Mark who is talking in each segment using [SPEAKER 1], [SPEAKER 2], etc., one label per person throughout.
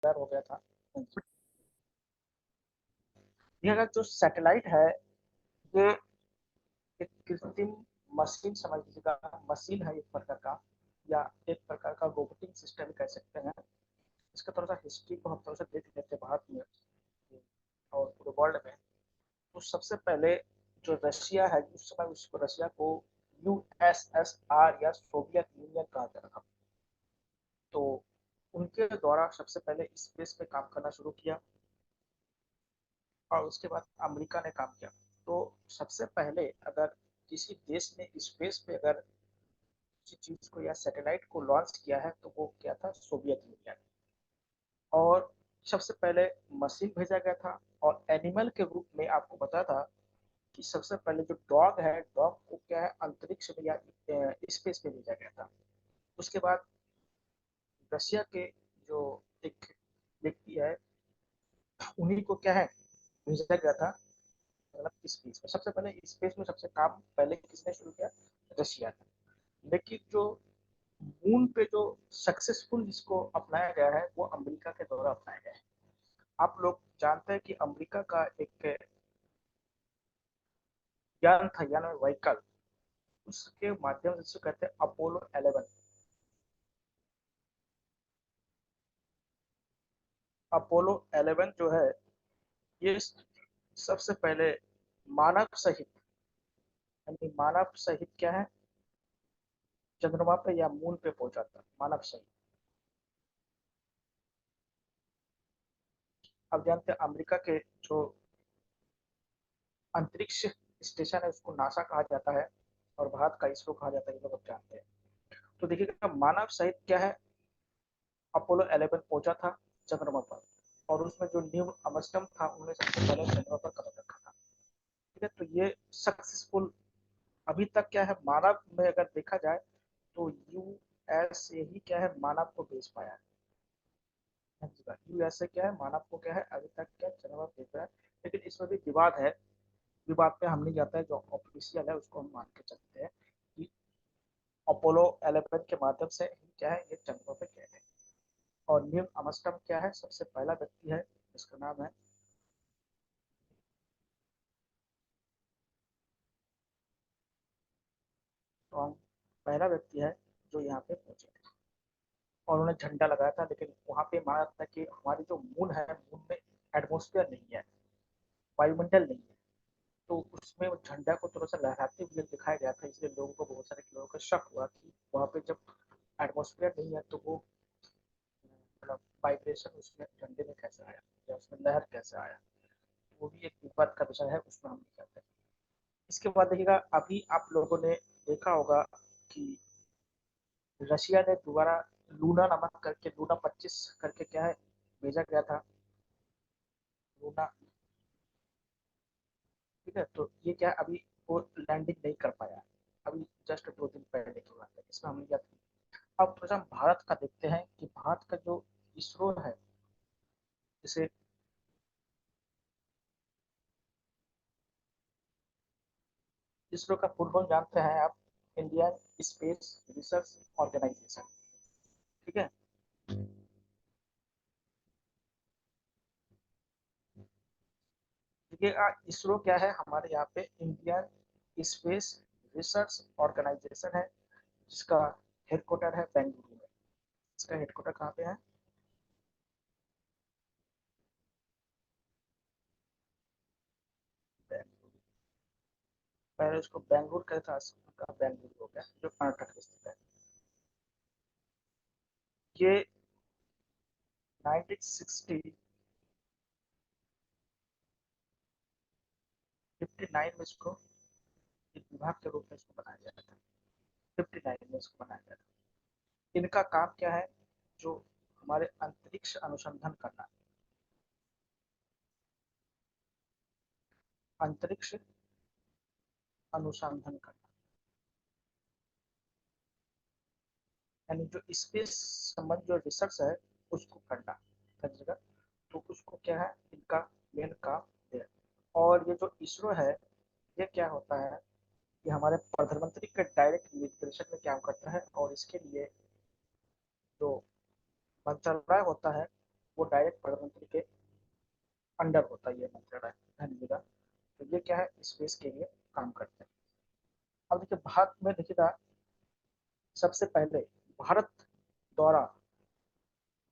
[SPEAKER 1] हो गया था। ये अगर जो सैटेलाइट है, ये एक कृत्रिम मशीन समझ लीजिएगा, मशीन है एक प्रकार का, या एक प्रकार का रोबोटिक सिस्टम कह सकते हैं। इसका थोड़ा सा हिस्ट्री को हम थोड़ा सा देख लेते हैं भारत में और पूरे वर्ल्ड में। तो सबसे पहले जो रशिया है, उस समय उसको रशिया को यूएसएसआर या सोवियत यूनियन कहा जाता था। तो उनके द्वारा सबसे पहले स्पेस पे काम करना शुरू किया और उसके बाद अमेरिका ने काम किया। तो सबसे पहले अगर किसी देश ने स्पेस पे अगर किसी चीज को या सैटेलाइट को लॉन्च किया है तो वो क्या था, सोवियत यूनियन। और सबसे पहले मशीन भेजा गया था। और एनिमल के रूप में आपको पता था कि सबसे पहले जो डॉग है, डॉग को क्या है अंतरिक्ष में या स्पेस में भेजा गया था। उसके बाद रशिया के जो एक व्यक्ति है, उन्हीं को क्या है भेजा गया था, मतलब स्पेस में। सबसे पहले स्पेस में सबसे काम पहले किसने शुरू किया, रशिया ने। लेकिन जो मून पे जो सक्सेसफुल जिसको अपनाया गया है वो अमेरिका के द्वारा अपनाया गया है। आप लोग जानते हैं कि अमेरिका का एक यान था, यान व्हीकल, उसके माध्यम से जिसे कहते हैं अपोलो 11। अपोलो 11 जो है, ये सबसे पहले मानव सहित, यानी मानव सहित क्या है, चंद्रमा पे या मून पे पहुंचा था मानव सहित। अब जानते हैं अमेरिका के जो अंतरिक्ष स्टेशन है उसको नासा कहा जाता है, और भारत का इसरो कहा जाता है, ये लोग जानते हैं। तो देखिएगा मानव सहित क्या है, अपोलो 11 पहुंचा था चंद्रमा पर। और उसमें जो न्यू अमस्टम था उन्होंने सबसे पहले चंद्रमा पर कदम रखा था। ठीक है, तो ये सक्सेसफुल अभी तक क्या है, मानव में अगर देखा जाए तो यूएसए ही क्या है मानव को भेज पाया है। यूएसए क्या है मानव को क्या है अभी तक क्या चंद्रमा पर भेज पाया है। लेकिन इसमें भी विवाद है, विवाद पे हम नहीं जाते हैं, जो ऑफिशियल है उसको हम मान के चलते हैं कि अपोलो 11 के माध्यम से ही क्या है ये चंद्रमा पे गए थे। और नील आर्मस्ट्रांग क्या है, सबसे पहला व्यक्ति है जिसका नाम है, तो पहला व्यक्ति है जो यहाँ पे पहुंचे थे। और उन्होंने झंडा लगाया था। लेकिन वहां पे माना था कि हमारी जो मून है, मून में एटमोस्फेयर नहीं है, वायुमंडल नहीं है। तो उसमें वो झंडा को थोड़ा सा लहराते हुए दिखाया गया था, इसलिए लोगों को, बहुत सारे लोगों का शक हुआ कि वहां पे जब एटमोस्फेयर नहीं है तो वो मतलब वाइब्रेशन उसमें झंडे में कैसे आया या उसमें लहर कैसे आया। वो भी एक विवाद का विषय है, उसमें हम नहीं करते। इसके बाद देखिएगा, अभी आप लोगों ने देखा होगा कि रशिया ने दोबारा लूना नमक करके, लूना 25 करके क्या है भेजा गया था, लूना। ठीक है, तो ये क्या अभी वो लैंडिंग नहीं कर पाया, अभी जस्ट 2 दिन पहले की बात है, इसमें हम लिया था। अब थोड़ा हम भारत का देखते हैं कि भारत का जो इसरो है, जैसे इसरो का फुल फॉर्म जानते हैं आप, इंडियन स्पेस रिसर्च ऑर्गेनाइजेशन। ठीक है, देखिए इसरो क्या है हमारे यहाँ पे, इंडियन स्पेस रिसर्च ऑर्गेनाइजेशन है, जिसका हेडक्वार्टर है बेंगलुरु में। इसका हेडक्वार्टर कहाँ पे है, बेंगलुरु। पहले उसको बेंगलुरु कहता था, उसका बेंगलुरु हो गया, जो कर्नाटक में स्थित है। ये 1960 59 में इसको एक विभाग के रूप में इसको बनाया गया था। 59 में इसको बनाया गया था। इनका काम क्या है, जो हमारे अंतरिक्ष अनुसंधान करना, अंतरिक्ष अनुसंधान करना, यानी जो स्पेस संबंध जो रिसर्च है उसको करना, समझेगा। तो उसको क्या है इनका मेन काम है। और ये जो इसरो है, ये क्या होता है, ये हमारे प्रधानमंत्री के डायरेक्ट निर्देशन में काम करता है। और इसके लिए जो मंत्रालय होता है वो डायरेक्ट प्रधानमंत्री के अंडर होता है ये मंत्रालय, ध्यान दीजिएगा। तो ये क्या है, स्पेस के लिए काम करते हैं। अब देखिए भारत में देखिएगा, सबसे पहले भारत द्वारा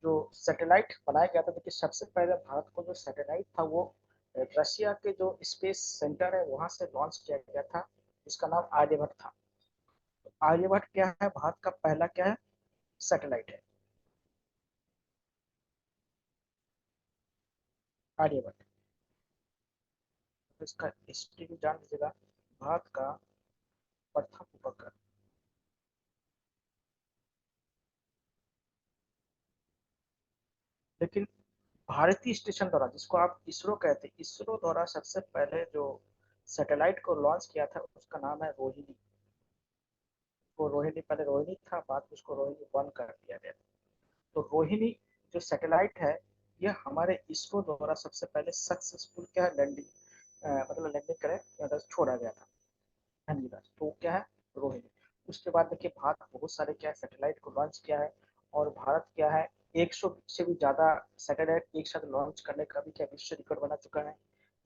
[SPEAKER 1] जो सैटेलाइट बनाया गया था, देखिए सबसे पहले भारत को जो सैटेलाइट था वो रशिया के जो स्पेस सेंटर है वहां से लॉन्च किया गया था, जिसका नाम आर्यभट्ट था। तो आर्यभट्ट क्या है, भारत का पहला क्या है, सैटेलाइट है आर्यभट्ट। तो इसका हिस्ट्री भी जान लीजिएगा, भारत का प्रथम उपग्रह। लेकिन भारतीय स्टेशन द्वारा, जिसको आप इसरो कहते हैं, इसरो द्वारा सबसे पहले जो सैटेलाइट को लॉन्च किया था उसका नाम है रोहिणी। वो रोहिणी, पहले रोहिणी था, बाद में उसको रोहिणी वन कर दिया गया। तो रोहिणी जो सैटेलाइट है, ये हमारे इसरो द्वारा सबसे पहले सक्सेसफुल क्या है, लैंडिंग, मतलब लैंडिंग करे, मतलब छोड़ा गया था। हाँ जी, तो क्या है, रोहिणी। उसके बाद देखिए भारत बहुत सारे क्या है सैटेलाइट को लॉन्च किया है, और भारत क्या है 100 से भी ज्यादा सैटेलाइट एक साथ लॉन्च करने का भी क्या विश्व रिकॉर्ड बना चुका है।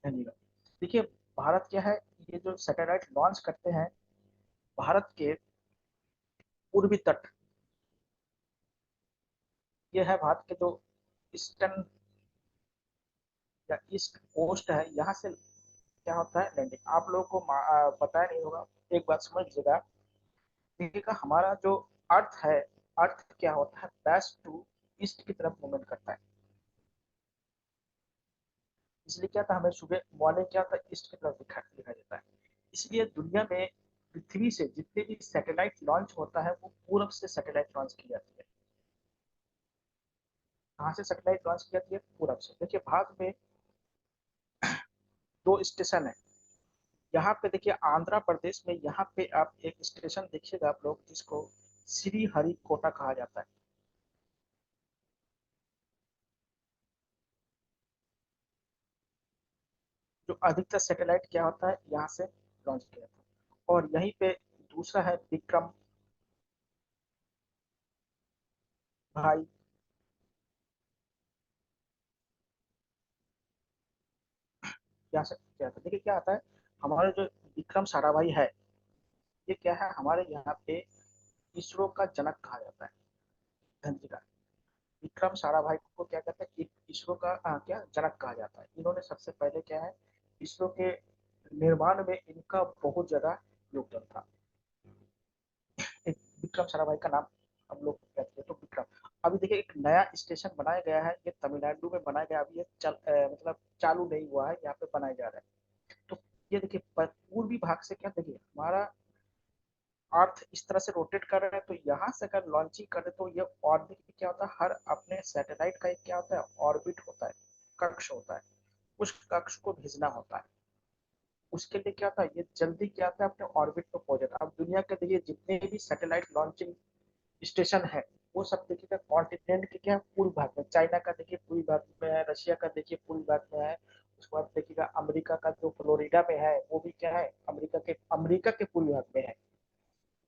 [SPEAKER 1] हाँ जी, देखिए भारत क्या है, ये जो सैटेलाइट लॉन्च करते हैं, भारत के पूर्वी तट, ये है भारत के जो ईस्टर्न या ईस्ट कोस्ट है, यहाँ से क्या होता है लैंडिंग। आप लोगों को बताया नहीं होगा, एक बात समझ लीजिएगा। देखिएगा हमारा जो अर्थ है, अर्थ क्या होता है, वेस्ट टू ईस्ट की तरफ मूवमेंट करता है। इसलिए क्या था, हमें सुबह मॉर्निंग क्या होता है, ईस्ट की तरफ दिखाई देता है। इसलिए दुनिया में पृथ्वी से जितने भी सैटेलाइट लॉन्च होता है वो पूरब से सैटेलाइट लॉन्च की जाती है। कहाँ से सैटेलाइट लॉन्च की जाती है, पूरब से। देखिए भारत में दो स्टेशन है। यहाँ पे देखिए आंध्र प्रदेश में, यहाँ पे आप एक स्टेशन देखिएगा आप लोग, जिसको श्री हरिकोटा कहा जाता है। जो अधिकतर सैटेलाइट क्या होता है यहाँ से लॉन्च किया था। और यहीं पे दूसरा है विक्रम भाई, यहाँ से क्या था, देखिए क्या आता है, हमारे जो विक्रम साराभाई है, ये क्या है हमारे यहाँ पे इसरो का जनक कहा जाता है। धनजी का विक्रम साराभाई को क्या कहते हैं, इसरो का क्या जनक कहा जाता है। इन्होंने सबसे पहले क्या है, इसरो के निर्माण में इनका बहुत ज्यादा योगदान था। एक विक्रम साराभाई का नाम हम लोग कहते हैं, तो विक्रम। अभी देखिए एक नया स्टेशन बनाया गया है, ये तमिलनाडु में बनाया गया, अभी ये मतलब चालू नहीं हुआ है, यहाँ पे बनाया जा रहा है। तो ये देखिए पूर्वी भाग से क्या, देखिए हमारा अर्थ इस तरह से रोटेट कर रहा है, तो यहाँ से अगर लॉन्चिंग करे तो ये ऑर्बिट क्या होता है, हर अपने सैटेलाइट का एक क्या होता है, ऑर्बिट होता है, कक्ष होता है। उस कक्ष को भेजना होता है। उसके लिए क्या होता है, ये जल्दी क्या होता है अपने ऑर्बिट पे पहुंच जाता है। अब दुनिया के देखिए जितने भी सैटेलाइट लॉन्चिंग स्टेशन है, वो सब देखिएगा कॉन्टिनेंट के क्या पूर्व भाग में, चाइना का देखिए पूर्वी भाग में है, रशिया का देखिए पूर्वी भाग में है। उसके बाद देखिएगा अमेरिका का जो फ्लोरिडा में है वो भी क्या है, अमेरिका के पूर्वी भाग में है।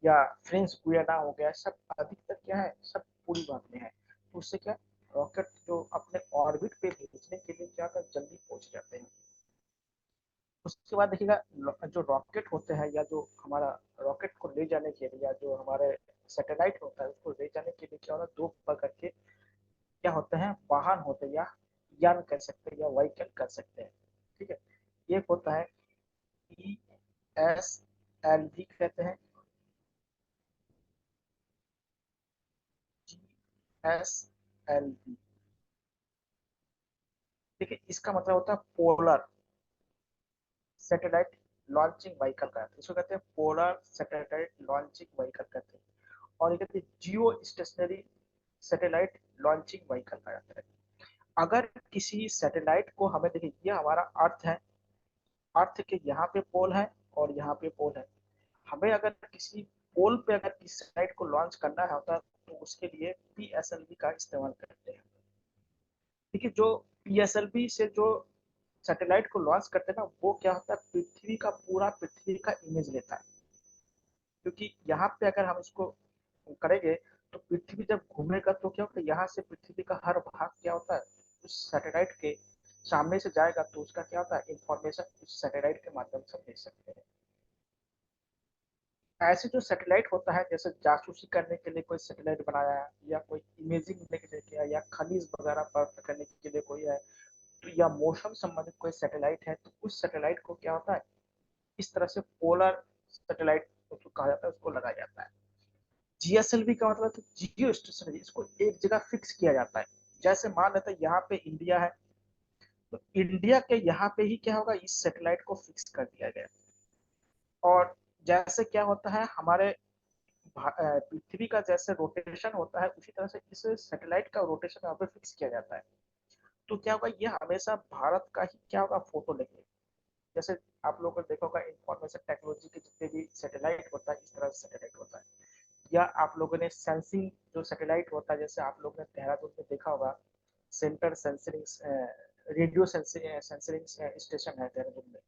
[SPEAKER 1] या फ्रेंच गुयाना हो गया, सब अधिकतर क्या है, सब पूर्वी भाग में है। तो उससे क्या, रॉकेट जो अपने ऑर्बिट पे भेजने के लिए क्या कर जल्दी पहुंच जाते हैं। उसके बाद देखिएगा जो रॉकेट होते हैं, या जो हमारा रॉकेट को ले जाने के लिए, या जो हमारे सैटेलाइट होता है उसको ले जाने के लिए क्या होता है, दो प्रकार के क्या होते हैं, वाहन होते हैं, या यान कह सकते हैं, या व्हीकल कर सकते हैं। ठीक है, एक होता है ESLV कहते हैं, GSLV। देखिए इसका मतलब होता है पोलर सैटेलाइट लॉन्चिंग व्हीकल कहते हैं, इसको कहते हैं पोलर सैटेलाइट लॉन्चिंग व्हीकल कहते हैं। और ये कहते हैं जियो स्टेशनरी सैटेलाइट लॉन्चिंग व्हीकल कहा जाता है। अगर किसी सैटेलाइट को, हमें देखिए ये हमारा अर्थ है, अर्थ के यहाँ पे पोल है और यहाँ पे पोल है। हमें अगर किसी पोल पे अगर किसी सैटेलाइट को लॉन्च करना है होता है, तो उसके लिए PSLV का इस्तेमाल करते हैं। देखिए जो PSLV से जो सैटेलाइट को लॉन्च करते हैं ना, वो क्या होता है, पृथ्वी का पूरा, पृथ्वी का इमेज लेता है। क्योंकि यहाँ पे अगर हम इसको करेंगे, तो पृथ्वी जब घूमेगा तो क्या होता है, यहाँ से पृथ्वी का हर भाग क्या होता है, उस सैटेलाइट के सामने से जाएगा तो उसका क्या होता है, इंफॉर्मेशन उस सैटेलाइट के माध्यम से भेज सकते हैं। ऐसे जो सैटेलाइट होता है, जैसे जासूसी करने के लिए कोई सैटेलाइट बनाया है, या कोई इमेजिंग लेने के लिए किया, या खनिज वगैरह प्राप्त करने के लिए कोई है, तो या मौसम संबंधित कोई सैटेलाइट है, तो उस सैटेलाइट को क्या होता है, इस तरह से पोलर सैटेलाइट उसको कहा जाता है, उसको लगाया जाता है। जीएसएलवी का मतलब तो जियो स्टेशनरी, इसको एक जगह फिक्स किया जाता है। जैसे मान लेते हैं यहाँ पे इंडिया है, तो इंडिया के यहाँ पे ही क्या होगा, इस सैटेलाइट को फिक्स कर दिया गया। और जैसे क्या होता है, हमारे पृथ्वी का जैसे रोटेशन होता है, उसी तरह से इस सैटेलाइट का रोटेशन यहाँ पे फिक्स किया जाता है। तो क्या होगा, ये हमेशा भारत का ही क्या होगा, फोटो लेंगे। जैसे आप लोगों को देखा होगा, इंफॉर्मेशन टेक्नोलॉजी के जितने भी सैटेलाइट होता है, इस तरह से सैटेलाइट होता है। या आप लोगों ने सेंसिंग जो सैटेलाइट होता है, जैसे आप लोगों ने देहरादून में देखा होगा, centre censoring radio censoring station है देहरादून में।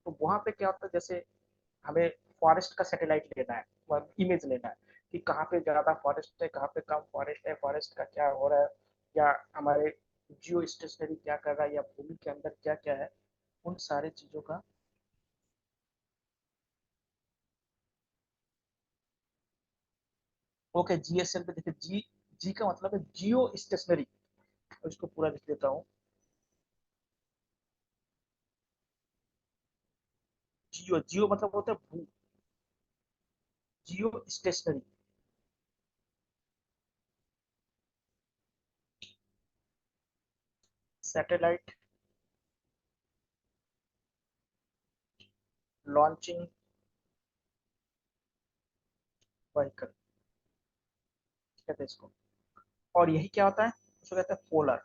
[SPEAKER 1] तो वहाँ पे क्या होता है, जैसे हमें फॉरेस्ट का सैटेलाइट लेना है, इमेज लेना है कि कहाँ पे ज्यादा फॉरेस्ट है, कहाँ पे कम फॉरेस्ट है, फॉरेस्ट का क्या हो रहा है, या हमारे जियो स्टेशनरी क्या कर रहा है, या भूमि के अंदर क्या क्या है, उन सारी चीजों का। ओके, जीएसएल पे देखिए, जी जी का मतलब है जियो स्टेशनरी। इसको पूरा लिख देता हूँ। जियो, जियो मतलब होता है भू, जियो स्टेशनरी। सैटेलाइट लॉन्चिंग व्हीकल कहते हैं इसको। और यही क्या होता है, उसको कहते हैं पोलर।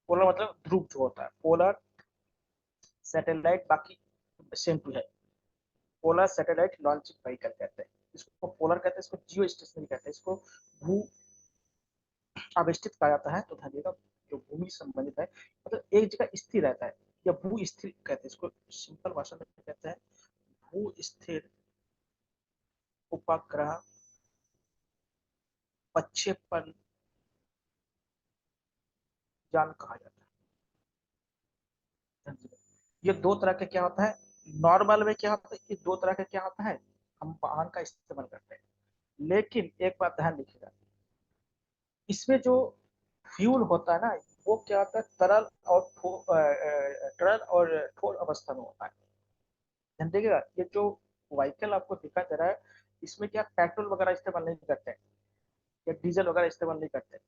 [SPEAKER 1] पोलर मतलब ध्रुव जो होता है, पोलर सैटेलाइट, बाकी सेम टू है। पोलर सैटेलाइट लॉन्चिंग व्हीकल कहते हैं इसको, पोलर कहते हैं इसको, जियो स्टेशनरी कहते हैं इसको, भू आविष्टित कहा जाता है। तो ध्यान देगा, जो भूमि संबंधित है, मतलब एक जगह स्थिर रहता है, या भू स्थिर कहते हैं इसको, सिंपल भाषा में कहते हैं भू स्थिर उपग्रह प्रक्षेपण यान कहा जाता है। ये दो तरह के क्या होता है, नॉर्मल में क्या होता है, ये दो तरह का क्या होता है, हम वाहन का इस्तेमाल करते हैं। लेकिन एक बात ध्यान रखिएगा, इसमें जो फ्यूल होता है ना, वो क्या होता है, तरल और ठोस अवस्था में होता है। ध्यान देखिएगा, ये जो व्हीकल आपको दिखा दे रहा है, इसमें क्या पेट्रोल वगैरह इस्तेमाल नहीं करते हैं, या डीजल वगैरह इस्तेमाल नहीं करते हैं।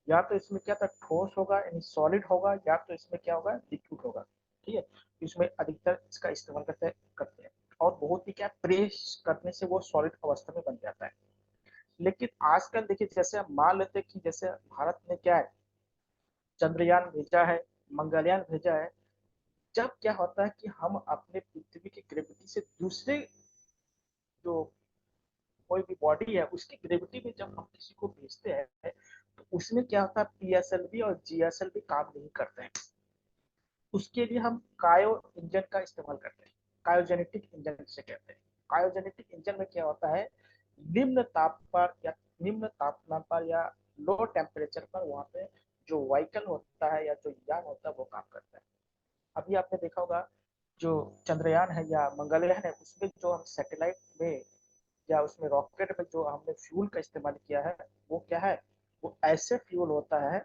[SPEAKER 1] या तो इसमें क्या था, ठोस होगा यानी सॉलिड होगा, या तो इसमें क्या होगा, लिक्विड होगा। ठीक है, इसमें अधिकतर इसका इस्तेमाल करते हैं। और बहुत ही क्या, प्रेस करने से वो सॉलिड अवस्था में बन जाता है। लेकिन आजकल देखिए, जैसे हम मान लेते हैं कि जैसे भारत ने क्या है, चंद्रयान भेजा है, मंगलयान भेजा है। जब क्या होता है कि हम अपने पृथ्वी की ग्रेविटी से दूसरे जो कोई भी बॉडी है, उसकी ग्रेविटी में जब हम किसी को भेजते हैं, तो उसमें क्या होता है, पीएसएलवी और जीएसएलवी काम नहीं करते हैं। उसके लिए हम कायो इंजन का इस्तेमाल करते हैं, कायोजेनेटिक इंजन से कहते हैं। कायोजेनेटिक इंजन में क्या होता है, निम्न ताप पर या निम्न तापमान पर या लो टेम्परेचर पर वहाँ पे जो व्हीकल होता है या जो यान होता है वो काम करता है। अभी आपने देखा होगा, जो चंद्रयान है या मंगलयान है, उसमें जो हम सैटेलाइट में या उसमें रॉकेट में जो हमने फ्यूल का इस्तेमाल किया है, वो क्या है, वो ऐसे फ्यूल होता है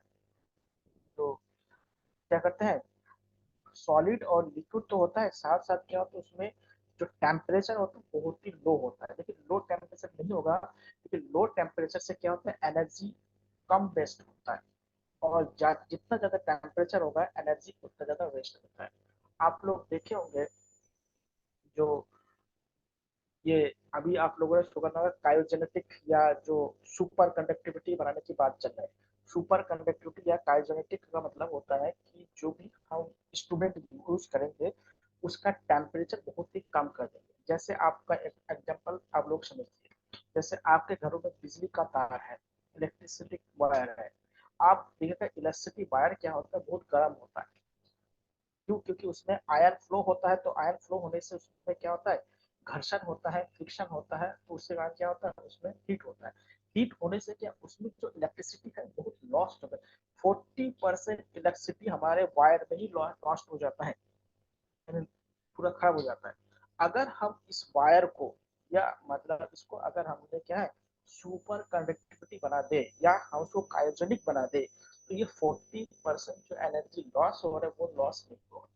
[SPEAKER 1] जो क्या करते हैं, सॉलिड और लिक्विड तो होता है, साथ साथ क्या होता है उसमें जो टेम्परेचर होता है बहुत ही लो होता है। लेकिन लो टेम्परेचर नहीं होगा, लेकिन लो टेम्परेचर से क्या होता है, एनर्जी कम वेस्ट होता है। और जितना ज्यादा टेम्परेचर होगा, एनर्जी उतना ज्यादा वेस्ट होता है। आप लोग देखे होंगे, जो ये अभी आप लोगों ने सुना होगा, कायोजेनेटिक या जो सुपर कंडक्टिविटी बनाने की बात चल रहा है। सुपर कंडक्टिविटी या कायोजेनेटिक का मतलब होता है कि जो भी हम इंस्ट्रूमेंट यूज करेंगे, उसका टेम्परेचर बहुत ही कम कर देंगे। जैसे आपका एक एग्जांपल आप लोग समझिए, जैसे आपके घरों में बिजली का तार है, इलेक्ट्रिसिटी वायर है। आप देखिएगा, इलेक्ट्रिसिटी वायर क्या होता है, बहुत गर्म होता है। क्यों? क्योंकि उसमें आयन फ्लो होता है, तो आयन फ्लो होने से उसमें क्या होता है, घर्षण होता है, फ्रिक्शन होता है, तो उससे बाद क्या होता है, उसमें हीट होता है। हीट होने से क्या उसमें जो इलेक्ट्रिसिटी है बहुत लॉस्ट हो गई। 40% इलेक्ट्रिसिटी हमारे वायर में ही लॉस्ट हो जाता है, पूरा खराब हो जाता है। अगर हम इस वायर को या मतलब इसको अगर हमने क्या है सुपर कंडक्टिविटी बना दे या हम उसको क्रायोजेनिक बना दे तो ये 40% जो एनर्जी लॉस हो रहा है वो लॉस नहीं होगा।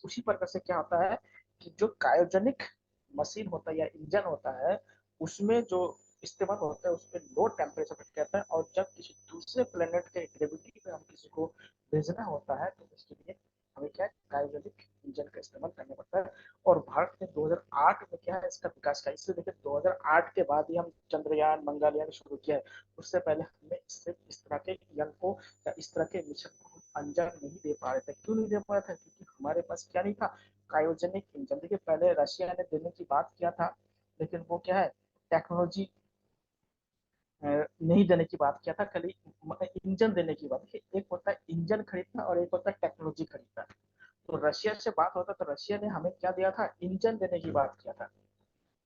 [SPEAKER 1] उसी प्रकार से क्या होता है कि जो क्रायोजेनिक मशीन होता है या इंजन होता है उसमें जो इस्तेमाल होता है उसमें लो टेम्परेचर पे कहता है, और जब किसी दूसरे प्लेनेट के ग्रेविटी पे हम किसी को भेजना होता है तो उसके लिए हमें क्या क्रायोजेनिक इंजन का इस्तेमाल करना पड़ता है। और भारत ने 2008 में क्या है इसका विकास किया। इससे देखिए 2008 के बाद ही हम चंद्रयान मंगलयान शुरू किया है। उससे पहले हमने इस तरह के यान को या इस तरह के मिशन को अंजाम नहीं दे पा रहे थे। क्यों नहीं दे पा रहे थे? क्योंकि हमारे पास क्या नहीं था, क्रायोजेनिक इंजन। देखिए पहले रशिया ने देने की बात किया था लेकिन वो क्या है टेक्नोलॉजी नहीं देने की बात किया था, खाली इंजन देने की बात। एक होता है इंजन खरीदना और एक होता है टेक्नोलॉजी खरीदना। तो रशिया से बात होता तो रशिया ने हमें क्या दिया था, इंजन देने की बात किया था।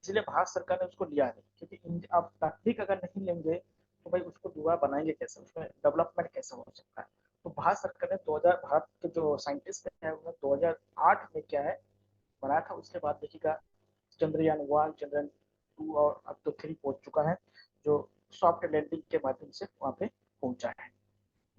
[SPEAKER 1] इसलिए भारत सरकार ने उसको लिया नहीं, क्योंकि अब तकनीक अगर नहीं लेंगे तो भाई उसको दोबारा बनाएंगे कैसे, उसमें डेवलपमेंट कैसे हो सकता है। तो भारत सरकार ने 2000 भारत के जो साइंटिस्ट है उन्होंने 2008 में क्या है बनाया था। उसके बाद देखिएगा चंद्रयान 1 चंद्रयान 2 और अब तो 3 पहुंच चुका है जो सॉफ्ट लैंडिंग के माध्यम से वहां पे पहुंचा है।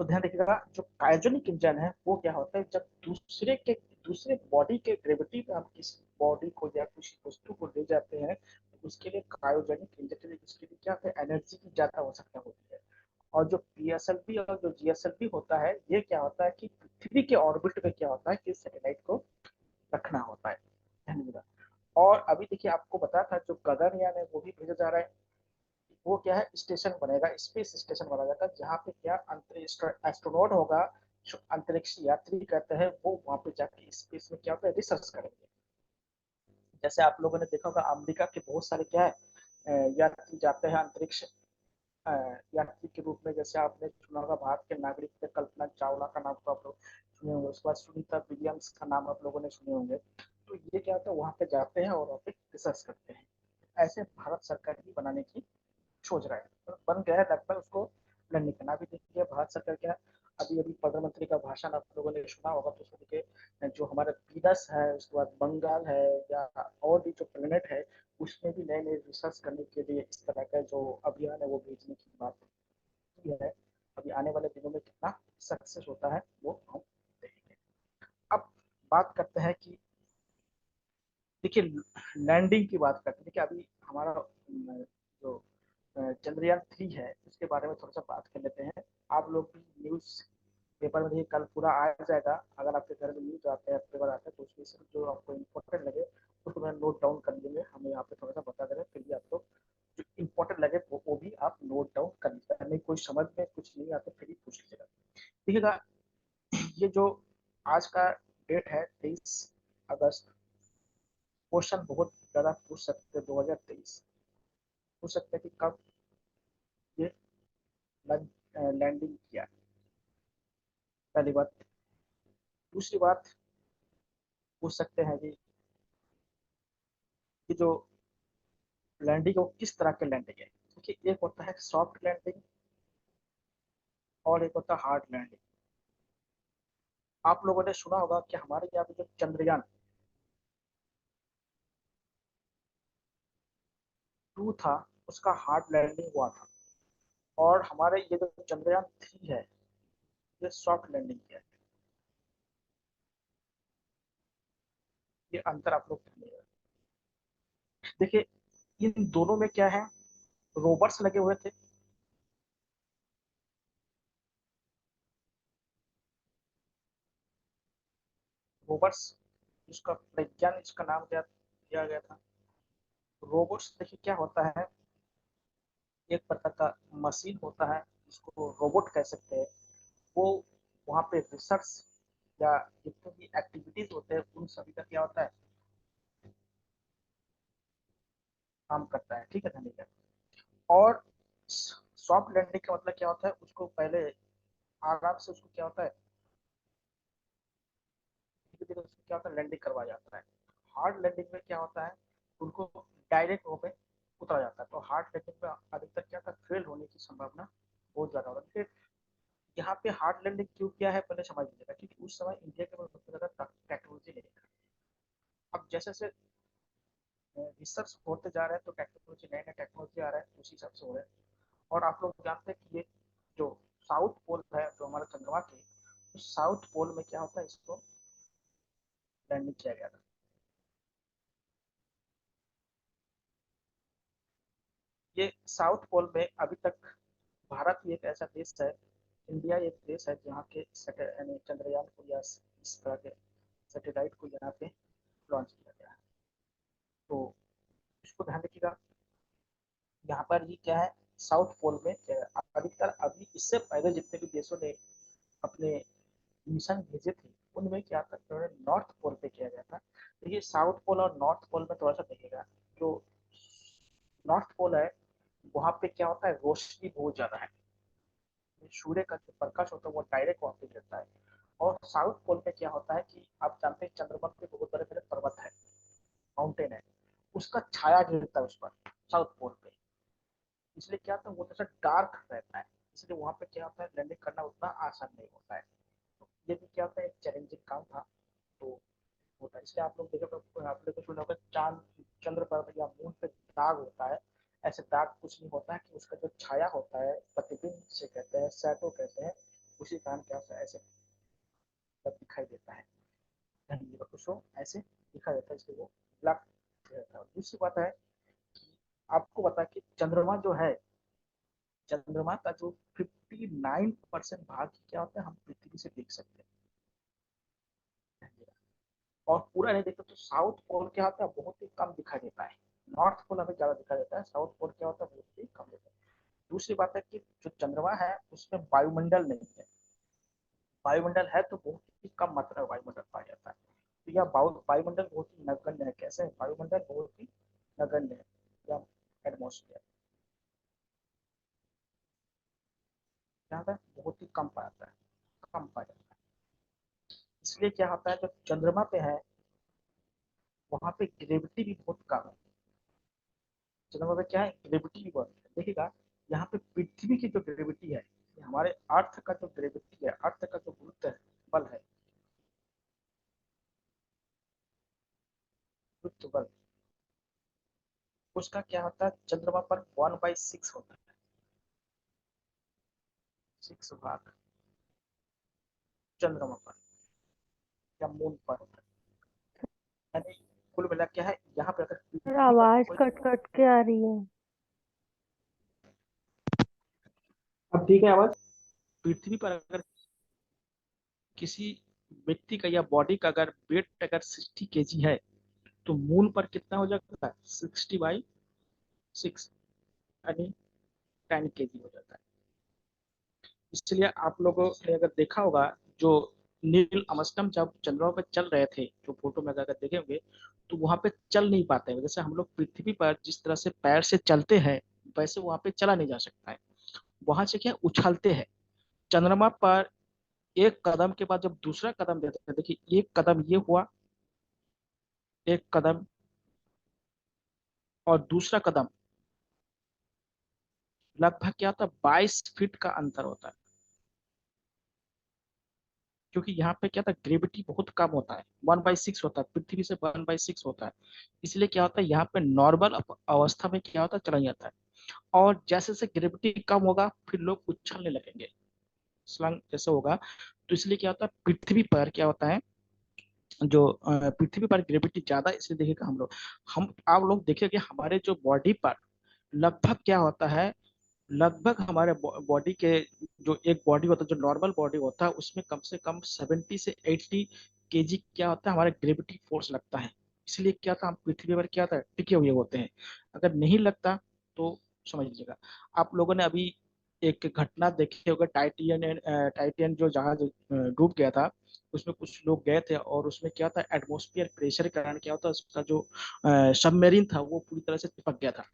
[SPEAKER 1] तो ध्यान रखिएगा जो क्रायोजेनिक इंजन है वो क्या होता है, जब दूसरे बॉडी के ग्रेविटी पे हम किसी बॉडी को या किसी वस्तु को ले जाते हैं तो उसके लिए क्रायोजेनिक इंजन के लिए उसके लिए क्या होता है एनर्जी की ज्यादा आवश्यकता होती है। और जो पीएसएलवी और जो जीएसएलवी होता है ये क्या होता है कि पृथ्वी के ऑर्बिट में क्या होता है कि सैटेलाइट को रखना होता है। धन्यवाद। और अभी देखिए आपको बताया था जो गगनयान है वो भी भेजा जा रहा है। वो क्या है स्टेशन बनेगा, स्पेस स्टेशन बना जाएगा जहाँ पे क्या एस्ट्रोनॉट होगा जो अंतरिक्ष यात्री कहते हैं वो वहां पे जाके स्पेस में क्या होता है रिसर्च करेंगे। जैसे आप लोगों ने देखा होगा अमेरिका के बहुत सारे क्या है यात्री जाते हैं अंतरिक्ष यात्री के रूप में। जैसे आपने सुना होगा भारत के नागरिक थे कल्पना चावला का नाम तो आप लोग सुने होंगे, उसके बाद सुनीता विलियम्स का नाम आप लोगों ने सुने होंगे। तो ये क्या होता है वहां पे जाते हैं और वहाँ पे रिसर्च करते हैं। ऐसे भारत सरकार भी बनाने की सोच रहा है, तो बन गया है लगभग उसको लड़ने का। अभी देखिए भारत सरकार क्या अभी अभी प्रधानमंत्री का भाषण आप लोगों ने सुना होगा तो उसमें देखिए जो हमारा पीनस है उसके बाद बंगाल है या और भी जो प्लेनेट है उसमें भी नए नए रिसर्च करने के लिए इस तरह का जो अभियान है वो भेजने की बात की है। अभी आने वाले दिनों में कितना सक्सेस होता है वो हम देखेंगे। अब बात करते हैं कि देखिए लैंडिंग की बात करते हैं। देखिए अभी हमारा जो चंद्रयान 3 है उसके बारे में थोड़ा सा बात कर लेते हैं। आप लोग भी न्यूज पेपर में देखिए कल पूरा आ जाएगा। अगर आपके घर में न्यूज आते हैं पेपर आते हैं तो उसमें से जो आपको इम्पोर्टेंट लगे उसको मैं नोट डाउन कर लेंगे, हमें यहाँ पे थोड़ा सा बता देंगे फिर भी आपको जो इम्पोर्टेंट लगे वो भी आप नोट डाउन कर लीजिएगा। नहीं कोई समझ में कुछ नहीं आता फिर भी पूछ लीजिएगा। देखिएगा ये जो आज का डेट है 23 अगस्त, क्वेश्चन बहुत ज्यादा पूछ सकते हैं 2023 पूछ सकते हैं कि कब ये लैंडिंग किया। पहली बात। दूसरी बात पूछ सकते हैं कि जो लैंडिंग है वो किस तरह के लैंडिंग है। क्योंकि एक होता है सॉफ्ट लैंडिंग और एक होता है हार्ड लैंडिंग। आप लोगों ने सुना होगा कि हमारे यहाँ पे जो चंद्रयान 2 था उसका हार्ड लैंडिंग हुआ था, और हमारे ये जो चंद्रयान 3 है ये सॉफ्ट लैंडिंग किया है। ये अंतर आप लोग करिएगा। देखिए इन दोनों में क्या है रोबर्ट्स लगे हुए थे। रोबर्ट्स इसका वैज्ञानिक इसका नाम क्या दिया गया था रोबोट्स। देखिए क्या होता है एक प्रकार का मशीन होता है जिसको रोबोट कह सकते हैं। वो वहाँ पे रिसर्च या जितने भी एक्टिविटीज होते हैं उन सभी का क्या होता है काम करता है। ठीक है धन्यवाद। और सॉफ्ट लैंडिंग का मतलब क्या होता है उसको पहले आराम से उसको क्या होता है धीरे धीरे उसको क्या होता है लैंडिंग करवाया जाता है। हार्ड लैंडिंग में क्या होता है उनको डायरेक्ट वहाँ पे उतरा जाता है। तो हार्ड लैंडिंग में अधिकतर क्या था, फेल होने की संभावना बहुत ज्यादा होती है। यहाँ पे हार्ड लैंडिंग क्यों किया है पहले समझ लीजिएगा, क्योंकि उस समय इंडिया के पास सबसे ज्यादा टेक्नोलॉजी नहीं था। अब जैसे जैसे रिसर्च होते जा रहे हैं तो टेक्नोलॉजी, नए नए टेक्नोलॉजी आ रहा है, उसी हिसाब से हो रहा है। और आप लोग जानते हैं कि ये जो साउथ पोल है जो हमारा चंद्रमा के, तो साउथ पोल में क्या होता है, इसको लैंडिंग किया गया था। ये साउथ पोल में अभी तक भारत ही एक ऐसा देश है, इंडिया एक देश है जहाँ के चंद्रयान को या इस तरह के सैटेलाइट को यहाँ पे लॉन्च किया गया है। तो इसको ध्यान रखिएगा। यहाँ पर ये क्या है, साउथ पोल में अधिकतर अभी इससे पहले जितने भी देशों ने अपने मिशन भेजे थे उनमें क्या था, नॉर्थ पोल पे किया गया था। तो ये साउथ पोल और नॉर्थ पोल में थोड़ा सा देखिएगा। जो नॉर्थ पोल है वहाँ पे क्या होता है, रोशनी बहुत ज्यादा है, सूर्य का जो प्रकाश होता है वो डायरेक्ट वहाँ पे गिरता है। और साउथ पोल पे क्या होता है कि आप जानते हैं चंद्रमा पे बहुत बड़े बड़े पर्वत है, माउंटेन है, उसका छाया गिरता है उस पर साउथ पोल पे। इसलिए क्या होता है वो थोड़ा डार्क रहता है, इसलिए वहाँ पे क्या होता है, लैंडिंग करना उतना आसान नहीं होता है। तो ये भी क्या होता है, एक चैलेंजिंग काम था। तो होता है, इसलिए आप लोग देखो, आप लोग को सुना होगा चांद, चंद्र पर या मून पे दाग होता है। ऐसे दाग कुछ नहीं होता है कि उसका जो छाया होता है, प्रतिबिंब से कहते हैं, शैडो कहते हैं, उसी कारण क्या होता है ऐसे दिखाई देता है। कुछ ऐसे दिखाई देता है, इसलिए वो ब्लैक रहता है। दूसरी बात है कि आपको पता है कि चंद्रमा जो है, चंद्रमा का जो 59% भाग क्या होता है हम पृथ्वी से देख सकते हैं, और पूरा नहीं देखते। तो साउथ पोल क्या होता है बहुत ही कम दिखाई देता है, नॉर्थ पोल हमें ज्यादा दिखाई देता है, साउथ पोल क्या होता है बहुत ही कम देता है। दूसरी बात है कि जो चंद्रमा है उसमें वायुमंडल नहीं है, वायुमंडल है तो बहुत ही कम मात्रा में वायुमंडल पाया जाता है। तो यह वायुमंडल बहुत ही नगण्य है। कैसे वायुमंडल बहुत ही नगण्य है या एटमोस्फेयर क्या होता है बहुत ही कम पाया जाता है, कम पाया जाता है। इसलिए क्या होता है जो चंद्रमा पे है वहां पे ग्रेविटी भी बहुत कम है। चंद्रमा पे क्या है, ग्रेविटी भी बहुत है। देखिएगा यहाँ पे पृथ्वी की जो ग्रेविटी है, हमारे अर्थ का जो ग्रेविटी है, अर्थ का जो गुरुत्व है, बल है, गुरुत्व बल, उसका क्या होता है चंद्रमा पर 1/6 होता है, 6 भाग चंद्रमा पर या मून पर होता है। यानी कुल मिला क्या है, यहाँ पे अगर
[SPEAKER 2] और
[SPEAKER 1] पृथ्वी पर
[SPEAKER 2] आवाज
[SPEAKER 1] कोई,
[SPEAKER 2] कट कट के आ रही है।
[SPEAKER 1] अब ठीक है आवाज, पृथ्वी पर अगर किसी व्यक्ति का या बॉडी का अगर वेट अगर 60 kg है, तो मून पर कितना हो जाता है, 60/6, यानी 10 kg हो जाता है। इसलिए आप लोगों ने अगर देखा होगा, जो नील आर्मस्ट्रांग जब चंद्रमा पर चल रहे थे, जो फोटो में अगर देखे होंगे, तो वहां पे चल नहीं पाते हैं। जैसे हम लोग पृथ्वी पर जिस तरह से पैर से चलते हैं, वैसे वहां पे चला नहीं जा सकता है, वहां से क्या उछलते हैं। चंद्रमा पर एक कदम के बाद जब दूसरा कदम देते हैं, देखिए एक कदम ये हुआ, एक कदम, और दूसरा कदम, लगभग क्या होता है 22 फीट का अंतर होता है। क्योंकि यहाँ पे क्या था, ग्रेविटी बहुत कम होता है, 1/6 होता है, पृथ्वी से 1/6 होता है। इसलिए क्या होता है यहाँ पे नॉर्मल अवस्था में क्या होता है, चला जाता है। और जैसे जैसे ग्रेविटी कम होगा फिर लोग उछलने लगेंगे, स्लंग जैसे होगा। तो इसलिए क्या होता है पृथ्वी पर क्या होता है, जो पृथ्वी पर ग्रेविटी ज्यादा, इसलिए देखिएगा हम आप लोग देखिए हमारे जो बॉडी पर लगभग क्या होता है, लगभग हमारे बॉडी के, जो एक बॉडी होता है जो नॉर्मल बॉडी होता है उसमें कम से कम 70 से 80 kg क्या होता है हमारा ग्रेविटी फोर्स लगता है। इसलिए क्या था हम पृथ्वी पर क्या था टिके हुए होते हैं। अगर नहीं लगता तो समझ लीजिएगा। आप लोगों ने अभी एक घटना देखी होगा, टाइटेनियम जो जहाज डूब गया था, उसमें कुछ लोग गए थे और उसमें क्या था एटमोस्फियर प्रेशर के कारण क्या होता है उसका जो सबमरीन था वो पूरी तरह से चिपक गया था।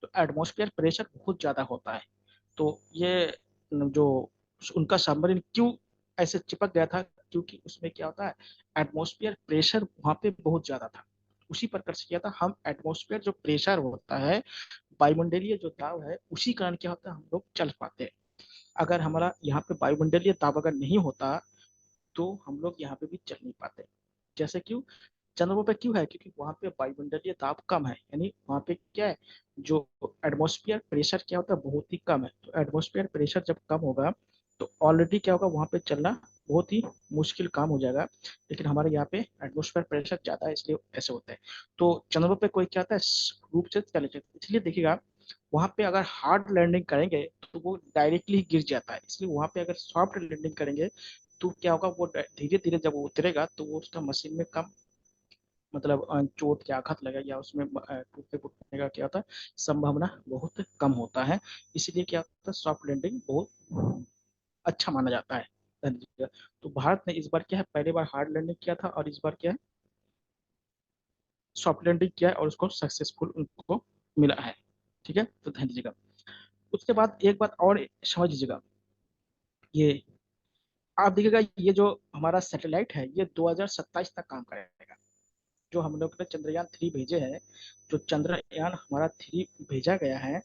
[SPEAKER 1] तो एटमॉस्फेयर प्रेशर बहुत ज्यादा होता है। तो ये जो उनका सबमरीन क्यों ऐसे चिपक गया था, क्योंकि उसमें क्या होता है एटमॉस्फेयर प्रेशर वहां पे बहुत ज्यादा था। उसी प्रकार से किया था हम एटमॉस्फेयर जो प्रेशर होता है, वायुमंडलीय जो दाब है, उसी कारण क्या होता है हम लोग चल पाते हैं। अगर हमारा यहाँ पे वायुमंडलीय दाब अगर नहीं होता तो हम लोग यहाँ पे भी चल नहीं पाते। जैसे क्यों, चंद्रमा पे क्यों है, क्योंकि वहां पे वायुमंडलीय दाब कम है, यानी वहां पे क्या है, जो एटमॉस्फेयर प्रेशर क्या होता है बहुत ही कम है। तो एटमॉस्फेयर प्रेशर जब कम होगा तो ऑलरेडी क्या होगा, वहां पे चलना बहुत ही मुश्किल काम हो जाएगा। लेकिन हमारे यहाँ पे एटमॉस्फेयर प्रेशर ज्यादा है, इसलिए ऐसे होता है। तो चंद्रमा पे कोई क्या होता है रूप से चले जाता है, इसलिए देखिएगा वहां पे अगर हार्ड लैंडिंग करेंगे तो वो डायरेक्टली गिर जाता है। इसलिए वहां पे अगर सॉफ्ट लैंडिंग करेंगे तो क्या होगा, वो धीरे धीरे जब वो उतरेगा तो वो उसका मशीन में कम मतलब चोट के आघात लगेगा या उसमें टूटने फूटने का क्या होता है संभावना बहुत कम होता है। इसलिए क्या होता है सॉफ्ट लैंडिंग बहुत अच्छा माना जाता है धरती का। तो भारत ने इस बार क्या है पहली बार हार्ड लैंडिंग किया था और इस बार क्या है सॉफ्ट लैंडिंग किया है और उसको सक्सेसफुल उनको मिला है। ठीक है, तो ध्यान दीजिएगा। उसके बाद एक बात और समझ लीजिएगा, ये आप देखिएगा ये जो हमारा सैटेलाइट है ये 2027 तक काम करेगा। जो हम लोग ने चंद्रयान 3 भेजे हैं, जो चंद्रयान हमारा 3 भेजा गया है,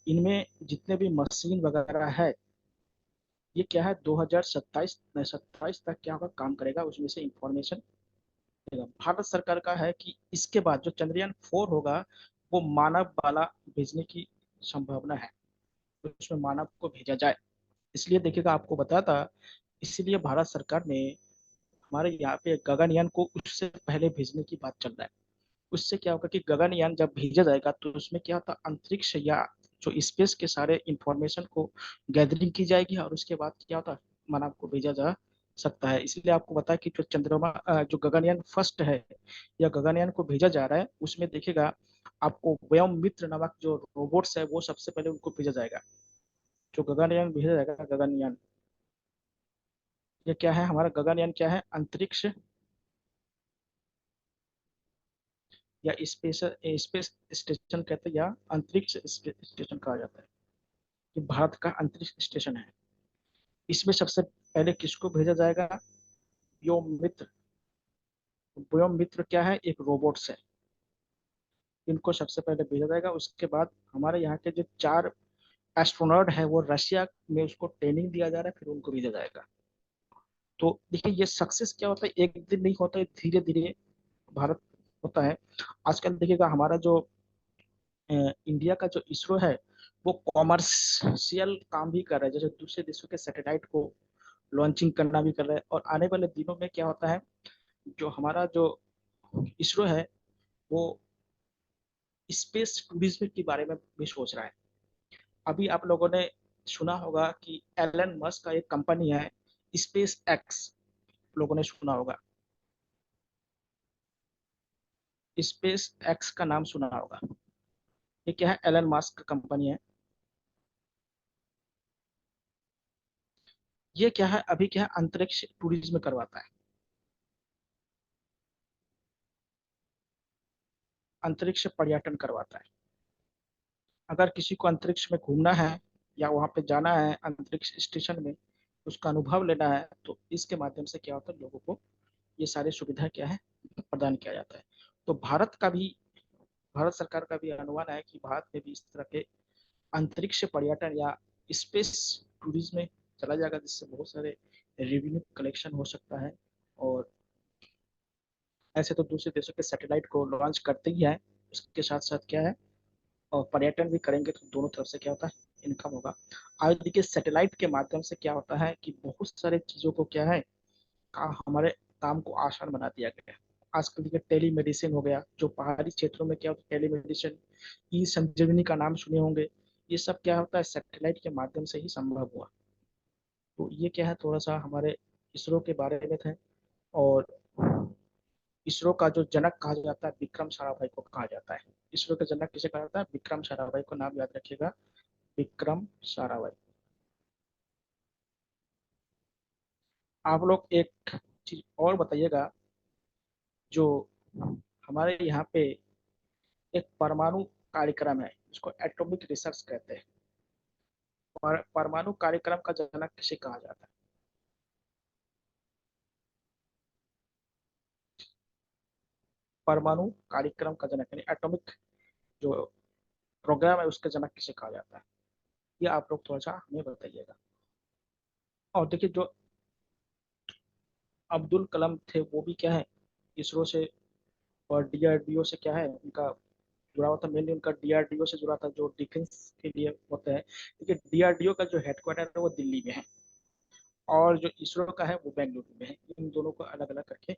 [SPEAKER 1] इनमें जितने भी मशीन वगैरह है ये क्या है 2027 तक क्या होगा काम करेगा, उसमें से इंफॉर्मेशन देगा। भारत सरकार का है कि इसके बाद जो चंद्रयान 4 होगा वो मानव वाला भेजने की संभावना है, तो उसमें मानव को भेजा जाए। इसलिए देखिएगा आपको बताया था, इसलिए भारत सरकार ने हमारे यहाँ पे गगनयान को उससे पहले भेजने की बात चल रहा है। उससे क्या होगा कि गगनयान जब भेजा जाएगा तो उसमें क्या होता है अंतरिक्ष या जो स्पेस के सारे इंफॉर्मेशन को गैदरिंग की जाएगी और उसके बाद क्या होता है मानव को भेजा जा सकता है। इसलिए आपको पता है कि जो चंद्रमा जो गगनयान फर्स्ट है या गगनयान को भेजा जा रहा है उसमें देखिएगा आपको व्योम मित्र नामक जो रोबोट्स है वो सबसे पहले उनको भेजा जाएगा। जो गगनयान भेजा जाएगा गगनयान, ये क्या है हमारा गगनयान क्या है अंतरिक्ष या स्पेस स्पेस स्टेशन कहते हैं या अंतरिक्ष स्टेशन कहा जाता है। ये भारत का अंतरिक्ष स्टेशन है। इसमें सबसे पहले किसको भेजा जाएगा, व्योम मित्र। व्योम मित्र क्या है एक रोबोट्स है, इनको सबसे पहले भेजा जाएगा। उसके बाद हमारे यहाँ के जो 4 एस्ट्रोनॉट है वो रशिया में उसको ट्रेनिंग दिया जा रहा है, फिर उनको भेजा जाएगा। तो देखिए ये सक्सेस क्या होता है एक दिन नहीं होता है, धीरे धीरे भारत होता है। आजकल देखिएगा हमारा जो इंडिया का जो इसरो है वो कॉमर्शियल काम भी कर रहा है, जैसे दूसरे देशों के सैटेलाइट को लॉन्चिंग करना भी कर रहा है। और आने वाले दिनों में क्या होता है जो हमारा जो इसरो है वो स्पेस टूरिज्म के बारे में भी सोच रहा है। अभी आप लोगों ने सुना होगा कि एलन मस्क का एक कंपनी है स्पेस एक्स, लोगों ने सुना होगा स्पेस एक्स का नाम सुना होगा। ये क्या है एलन मस्क का कंपनी है। ये क्या है अभी क्या है अंतरिक्ष टूरिज्म करवाता है, अंतरिक्ष पर्यटन करवाता है। अगर किसी को अंतरिक्ष में घूमना है या वहां पे जाना है अंतरिक्ष स्टेशन में उसका अनुभव लेना है तो इसके माध्यम से क्या होता है लोगों को ये सारी सुविधा क्या है प्रदान किया जाता है। तो भारत सरकार का भी अनुमान है कि भारत में भी इस तरह के अंतरिक्ष पर्यटन या स्पेस टूरिज्म में चला जाएगा, जिससे बहुत सारे रेवेन्यू कलेक्शन हो सकता है। और ऐसे तो दूसरे देशों के सैटेलाइट को लॉन्च करते ही है, उसके साथ साथ क्या है और पर्यटन भी करेंगे तो दोनों तरफ से क्या होता है इनकम होगा। आज देखिए सैटेलाइट के माध्यम से क्या होता है कि बहुत सारे चीजों को क्या है हमारे काम को आसान बना दिया गया है। आजकल देखिए टेली मेडिसिन हो गया, जो पहाड़ी क्षेत्रों में क्या होता है टेली मेडिसिन, ई संजीवनी का नाम सुने होंगे, ये सब क्या होता है सैटेलाइट के माध्यम से ही संभव हुआ। तो ये क्या है थोड़ा सा हमारे इसरो के बारे में थे। और इसरो का जो जनक कहा जाता है विक्रम साराभाई को कहा जाता है। इसरो के जनक किसे कहा जाता है विक्रम साराभाई को, नाम याद रखिएगा विक्रम साराभाई। आप लोग एक चीज और बताइएगा, जो हमारे यहाँ पे एक परमाणु कार्यक्रम है जिसको एटॉमिक रिसर्च कहते हैं, परमाणु कार्यक्रम का जनक किसे कहा जाता है। परमाणु कार्यक्रम का जनक यानी एटॉमिक जो प्रोग्राम है उसका जनक किसे कहा जाता है, ये आप लोग थोड़ा सा हमें बताइएगा। और देखिए जो अब्दुल कलाम थे वो भी क्या है, इसरो से और डीआरडीओ से क्या है उनका जुड़ा हुआ था, मेनली उनका डीआरडीओ से जुड़ा था जो डिफेंस के लिए होता है। देखिए डीआरडीओ का जो हेडक्वार्टर है वो दिल्ली में है और जो इसरो का है वो बेंगलुरु में है, इन दोनों को अलग अलग करके